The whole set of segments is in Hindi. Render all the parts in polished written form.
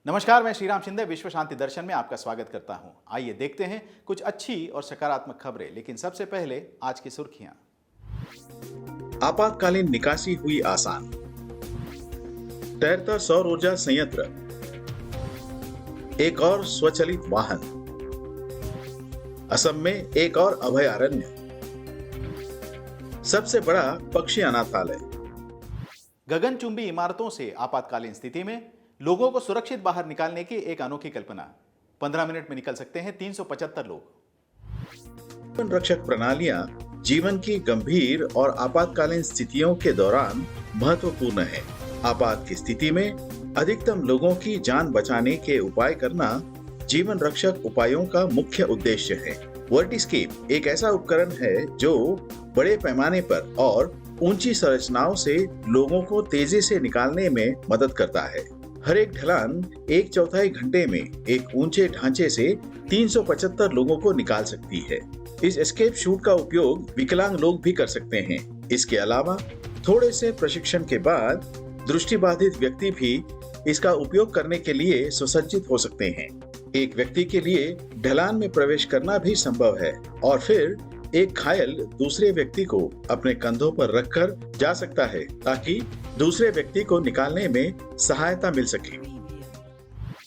नमस्कार, मैं श्रीराम शिंदे विश्व शांति दर्शन में आपका स्वागत करता हूं। आइए देखते हैं कुछ अच्छी और सकारात्मक खबरें, लेकिन सबसे पहले आज की सुर्खियां। आपातकालीन निकासी हुई आसान। तैरता सौर ऊर्जा संयंत्र, एक और स्वचालित वाहन, असम में एक और अभयारण्य, सबसे बड़ा पक्षी अनाथालय। गगनचुंबी इमारतों से आपातकालीन स्थिति में लोगों को सुरक्षित बाहर निकालने की एक अनोखी कल्पना। 15 मिनट में निकल सकते हैं 375 लोग। जीवन रक्षक प्रणालियां जीवन की गंभीर और आपातकालीन स्थितियों के दौरान महत्वपूर्ण है। आपात की स्थिति में अधिकतम लोगों की जान बचाने के उपाय करना जीवन रक्षक उपायों का मुख्य उद्देश्य है। वर्टिस्केप एक ऐसा उपकरण है जो बड़े पैमाने पर और ऊंची संरचनाओं से लोगों को तेजी से निकालने में मदद करता है। हर एक ढलान 1/4 घंटे में एक ऊंचे ढांचे से 375 लोगों को निकाल सकती है। इस एस्केप शूट का उपयोग विकलांग लोग भी कर सकते हैं। इसके अलावा थोड़े से प्रशिक्षण के बाद दृष्टिबाधित व्यक्ति भी इसका उपयोग करने के लिए सुसज्जित हो सकते हैं। एक व्यक्ति के लिए ढलान में प्रवेश करना भी संभव है और फिर एक घायल दूसरे व्यक्ति को अपने कंधों पर रखकर जा सकता है ताकि दूसरे व्यक्ति को निकालने में सहायता मिल सके।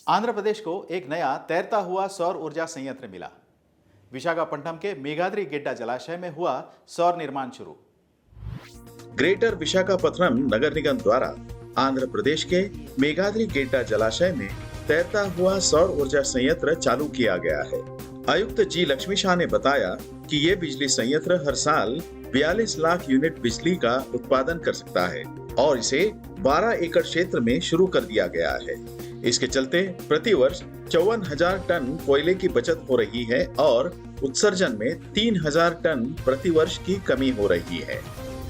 आंध्र प्रदेश को एक नया तैरता हुआ सौर ऊर्जा संयंत्र मिला। विशाखापट्टनम के मेघाद्री गेड्डा जलाशय में हुआ सौर निर्माण शुरू। ग्रेटर विशाखापत्तनम नगर निगम द्वारा आंध्र प्रदेश के मेघाद्री गेड्डा जलाशय में तैरता हुआ सौर ऊर्जा संयंत्र चालू किया गया है। आयुक्त जी लक्ष्मी शाह ने बताया कि ये बिजली संयंत्र हर साल 42 लाख यूनिट बिजली का उत्पादन कर सकता है और इसे 12 एकड़ क्षेत्र में शुरू कर दिया गया है। इसके चलते प्रतिवर्ष 54,000 टन कोयले की बचत हो रही है और उत्सर्जन में 3,000 टन प्रतिवर्ष की कमी हो रही है।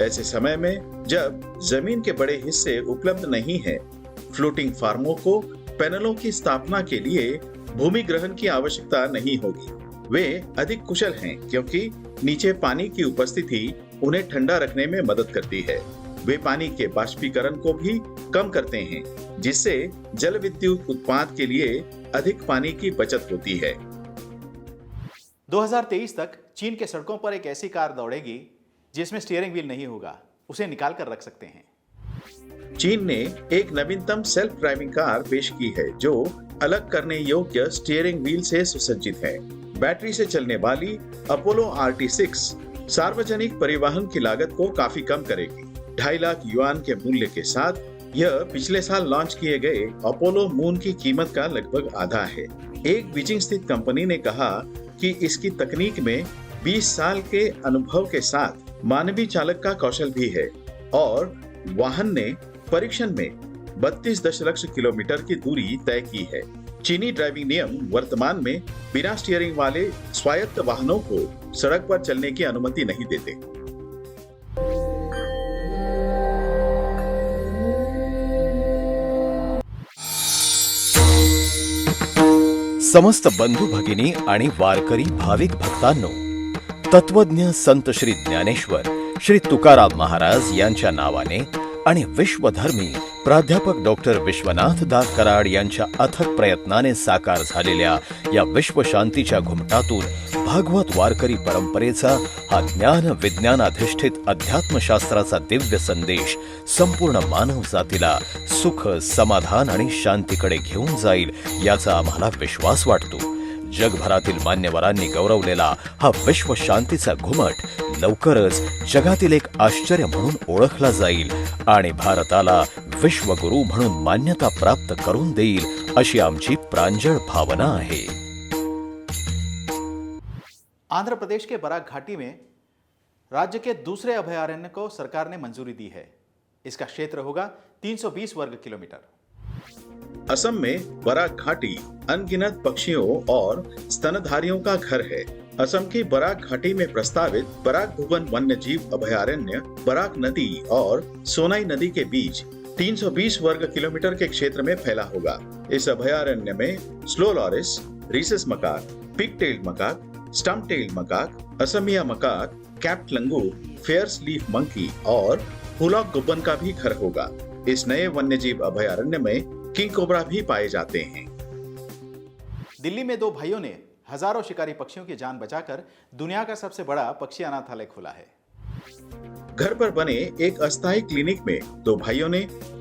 ऐसे समय में जब जमीन के बड़े हिस्से उपलब्ध नहीं है, फ्लोटिंग फार्मों को पैनलों की स्थापना के लिए भूमि ग्रहण की आवश्यकता नहीं होगी। वे अधिक कुशल हैं क्योंकि नीचे पानी की उपस्थिति उन्हें ठंडा रखने में मदद करती है। वे पानी के बाष्पीकरण को भी कम करते हैं, जिससे जल विद्युत उत्पादन के लिए अधिक पानी की बचत होती है। 2023 तक चीन के सड़कों पर एक ऐसी कार दौड़ेगी जिसमें स्टीयरिंग व्हील नहीं होगा। उसे निकाल कर रख सकते हैं। चीन ने एक नवीनतम सेल्फ ड्राइविंग कार पेश की है जो अलग करने योग्य स्टीयरिंग व्हील से सुसज्जित है। बैटरी से चलने वाली अपोलो RT6 सार्वजनिक परिवहन की लागत को काफी कम करेगी। 2.5 लाख युआन के मूल्य के साथ यह पिछले साल लॉन्च किए गए अपोलो मून की कीमत का लगभग आधा है। एक बीजिंग स्थित कंपनी ने कहा कि इसकी तकनीक में 20 साल के अनुभव के साथ मानवीय चालक का कौशल भी है और वाहन ने परीक्षण में 32 दशलक्ष किलोमीटर की दूरी तय की है। चीनी ड्राइविंग नियम वर्तमान में बिना स्टीयरिंग वाले स्वायत्त वाहनों को सड़क पर चलने की अनुमति नहीं देते। समस्त बंधू भगिनी आणि वारकरी भाविक भक्तांनो, तत्वज्ञ संत श्री ज्ञानेश्वर श्री तुकाराम महाराज यांच्या नावाने आणि विश्वधर्मी प्राध्यापक डॉक्टर विश्वनाथ दास कराड यांच्या अथक प्रयत्नाने साकार झालेल्या या विश्वशांतीच्या घुमटातून भागवत वारकरी परंपरेचा हा ज्ञान विज्ञानाधिष्ठित अध्यात्मशास्त्राचा दिव्य संदेश संपूर्ण मानव जातीला सुख, समाधान आणि शांतीकडे घेऊन जाईल याचा आम्हाला विश्वास वाटतो। जगभरातील मान्यवरांनी गौरवलेला हा विश्व शांतीचा घुमट लवकरच जगातील एक आश्चर्य म्हणून ओळखला जाईल आणि भारताला विश्वगुरु म्हणून मान्यता प्राप्त करून देईल अशी आमची प्रांजळ भावना आहे। आंध्र प्रदेश के बराक घाटी में राज्य के दूसरे अभयारण्य को सरकार ने मंजूरी दी है। इसका क्षेत्र होगा 320 वर्ग किलोमीटर। असम में बराक घाटी अनगिनत पक्षियों और स्तनधारियों का घर है। असम की बराक घाटी में प्रस्तावित बराक भुवन वन्य जीव अभयारण्य बराक नदी और सोनाई नदी के बीच 320 वर्ग किलोमीटर के क्षेत्र में फैला होगा। इस अभयारण्य में slow loris, rhesus macaque, pig tailed macaque, stump tailed macaque, असमिया macaque, capped langur, Phayre's leaf monkey और हुलॉक गुब्बन का भी घर होगा। इस नए वन्यजीव अभयारण्य में किंग कोबरा भी पाए जाते हैं। दिल्ली में दो भाइयों ने हजारों शिकारी पक्षियों की जान बचाकर दुनिया का सबसे बड़ा पक्षी अनाथालय खोला है। घर पर बने एक अस्थायी क्लिनिक में दो भाइयों ने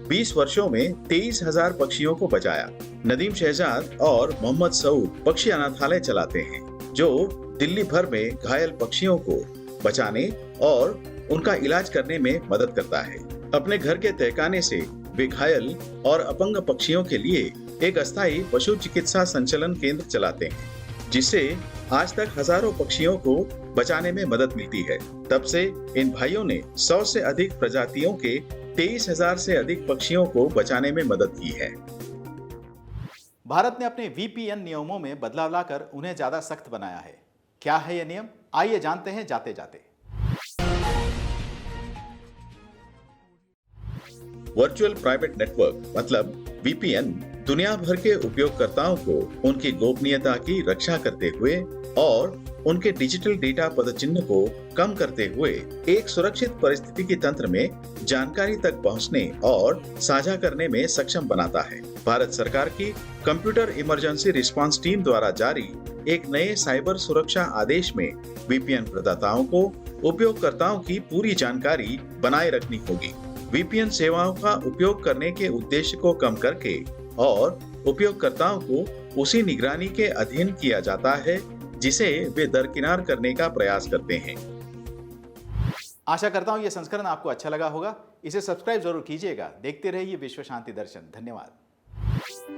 20 वर्षों में 23,000 पक्षियों को बचाया। नदीम शहजाद और मोहम्मद सऊद पक्षी अनाथालय चलाते हैं, जो दिल्ली भर में घायल पक्षियों को बचाने और उनका इलाज करने में मदद करता है। अपने घर के तहखाने से वे घायल और अपंग पक्षियों के लिए एक अस्थायी पशु चिकित्सा संचलन केंद्र चलाते हैं, जिससे आज तक हजारों पक्षियों को बचाने में मदद मिलती है। तब से इन भाइयों ने 100 से अधिक प्रजातियों के 23,000 से अधिक पक्षियों को बचाने में मदद की है। भारत ने अपने VPN नियमों में बदलाव लाकर उन्हें ज्यादा सख्त बनाया है। क्या है ये नियम? आइए जानते हैं जाते जाते। वर्चुअल प्राइवेट नेटवर्क मतलब VPN दुनिया भर के उपयोगकर्ताओं को उनकी गोपनीयता की रक्षा करते हुए और उनके डिजिटल डेटा पदचिह्न को कम करते हुए एक सुरक्षित पारिस्थितिकी तंत्र में जानकारी तक पहुंचने और साझा करने में सक्षम बनाता है। भारत सरकार की कंप्यूटर इमरजेंसी रिस्पांस टीम द्वारा जारी एक नए साइबर सुरक्षा आदेश में VPN प्रदाताओं को उपयोगकर्ताओं की पूरी जानकारी बनाए रखनी होगी। VPN सेवाओं का उपयोग करने के उद्देश्य को कम करके और उपयोगकर्ताओं को उसी निगरानी के अधीन किया जाता है जिसे वे दरकिनार करने का प्रयास करते हैं। आशा करता हूं यह संस्करण आपको अच्छा लगा होगा। इसे सब्सक्राइब जरूर कीजिएगा। देखते रहिए विश्व शांति दर्शन। धन्यवाद।